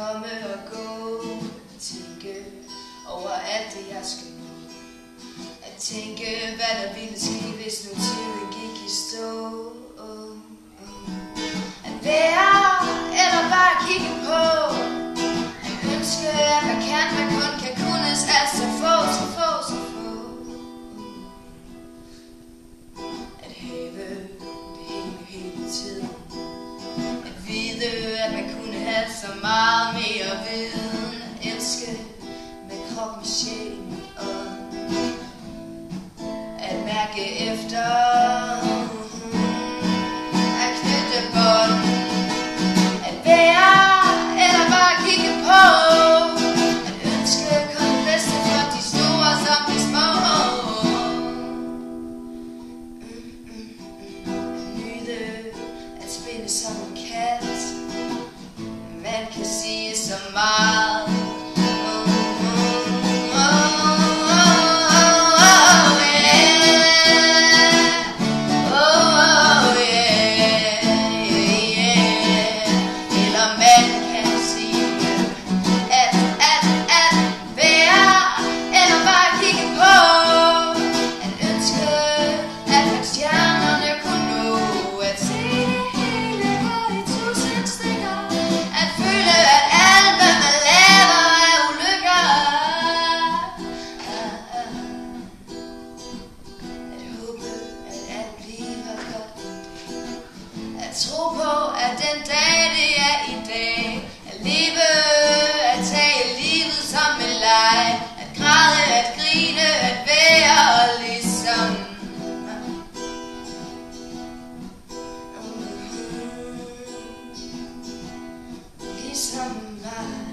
komme og gå. Tænke over alt det jeg skal nå. At tænke hvad der ville ske, hvis nu tiden gik i stå. At være eller bare kigge på. At ønske at man kun kan kunnes. Altså få. At have det hele tiden. At vide at man kunne have så meget mere viden. At elske med krop, med sjæl, med ånd. At mærke efter. At knytte bånd. At være eller bare kigge på. At ønske kun det bedste for de store som de små. At nyde at spille som en kat. Man kan sige så meget. At tro på, at den dag det er i dag. At leve, at tage livet som en leg. At græde, at grine, at være ligesom mig.